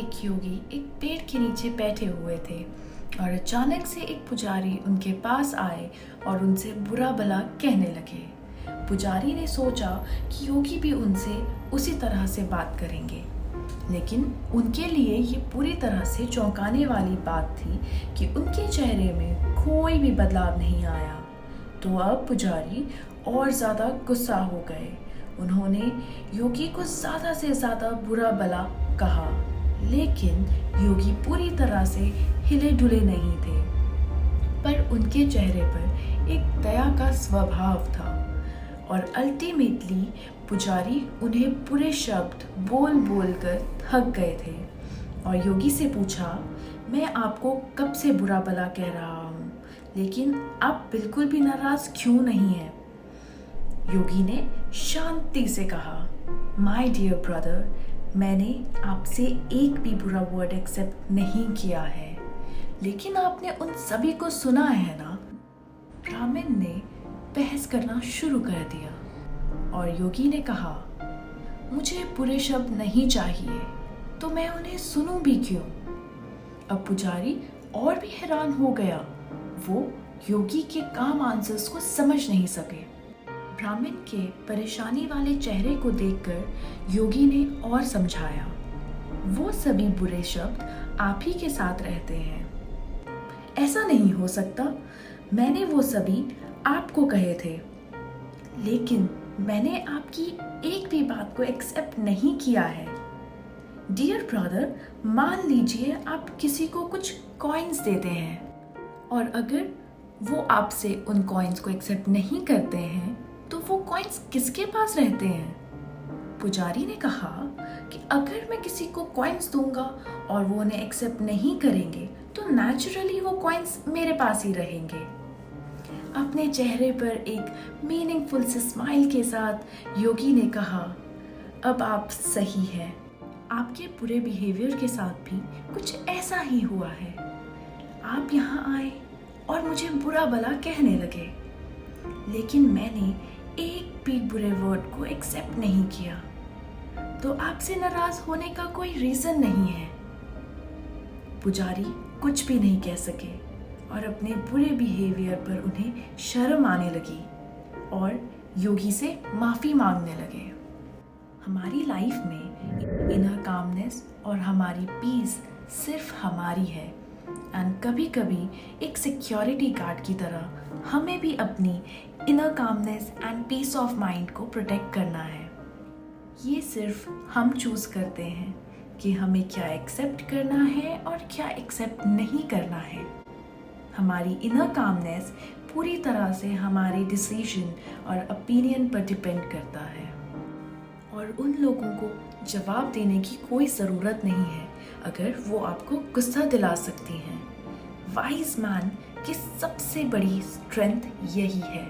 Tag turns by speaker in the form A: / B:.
A: एक योगी एक पेड़ के नीचे बैठे हुए थे और अचानक से एक पुजारी उनके पास आए और उनसे बुरा भला कहने लगे। पुजारी ने सोचा कि योगी भी उनसे उसी तरह से बात करेंगे, लेकिन उनके लिए ये पूरी तरह से चौंकाने वाली बात थी कि उनके चेहरे में कोई भी बदलाव नहीं आया। तो अब पुजारी और ज़्यादा गुस्सा हो गए। उन्होंने योगी को ज़्यादा से ज़्यादा बुरा भला कहा, लेकिन योगी पूरी तरह से हिले डुले नहीं थे। पर उनके चेहरे पर एक दया का स्वभाव था और अल्टीमेटली पुजारी उन्हें बुरे शब्द बोल बोल कर थक गए थे और योगी से पूछा, मैं आपको कब से बुरा भला कह रहा हूँ, लेकिन आप बिल्कुल भी नाराज क्यों नहीं हैं? योगी ने शांति से कहा, माय डियर ब्रदर, मैंने आपसे एक भी बुरा वर्ड एक्सेप्ट नहीं किया है, लेकिन आपने उन सभी को सुना है ना? ब्राह्मण ने बहस करना शुरू कर दिया और योगी ने कहा, मुझे बुरे शब्द नहीं चाहिए, तो मैं उन्हें सुनूं भी क्यों? अब पुजारी और भी हैरान हो गया। वो योगी के काम आंसर्स को समझ नहीं सके। ब्राह्मण के परेशानी वाले चेहरे को देखकर योगी ने और समझाया, वो सभी बुरे शब्द आप ही के साथ रहते हैं। ऐसा नहीं हो सकता, मैंने वो सभी आपको कहे थे, लेकिन मैंने आपकी एक भी बात को एक्सेप्ट नहीं किया है। डियर ब्रदर, मान लीजिए आप किसी को कुछ कॉइन्स देते हैं और अगर वो आपसे उन कॉइन्स को एक्सेप्ट नहीं करते हैं तो वो कॉइन्स किसके पास रहते हैं? पुजारी ने कहा कि अगर मैं किसी को कॉइन्स दूंगा और वो उन्हें एक्सेप्ट नहीं करेंगे तो नेचुरली वो कॉइन्स मेरे पास ही रहेंगे। अपने चेहरे पर एक मीनिंगफुल से स्माइल के साथ योगी ने कहा, अब आप सही हैं, आपके बुरे बिहेवियर के साथ भी कुछ ऐसा ही हुआ है। आप यहाँ आए और मुझे बुरा भला कहने लगे, लेकिन मैंने एक भी बुरे वर्ड को एक्सेप्ट नहीं किया, तो आपसे नाराज होने का कोई रीजन नहीं है। पुजारी कुछ भी नहीं कह सके और अपने बुरे बिहेवियर पर उन्हें शर्म आने लगी और योगी से माफ़ी मांगने लगे। हमारी लाइफ में इनर कामनेस और हमारी पीस सिर्फ हमारी है एंड कभी कभी एक सिक्योरिटी गार्ड की तरह हमें भी अपनी inner calmness and peace of mind को प्रोटेक्ट करना है। ये सिर्फ हम चूज़ करते हैं कि हमें क्या एक्सेप्ट करना है और क्या एक्सेप्ट नहीं करना है। हमारी इनर कामनेस पूरी तरह से हमारे डिसीजन और ओपिनियन पर डिपेंड करता है और उन लोगों को जवाब देने की कोई ज़रूरत नहीं है अगर वो आपको गुस्सा दिला सकती हैं। वाइज मैन की सबसे बड़ी स्ट्रेंथ यही है।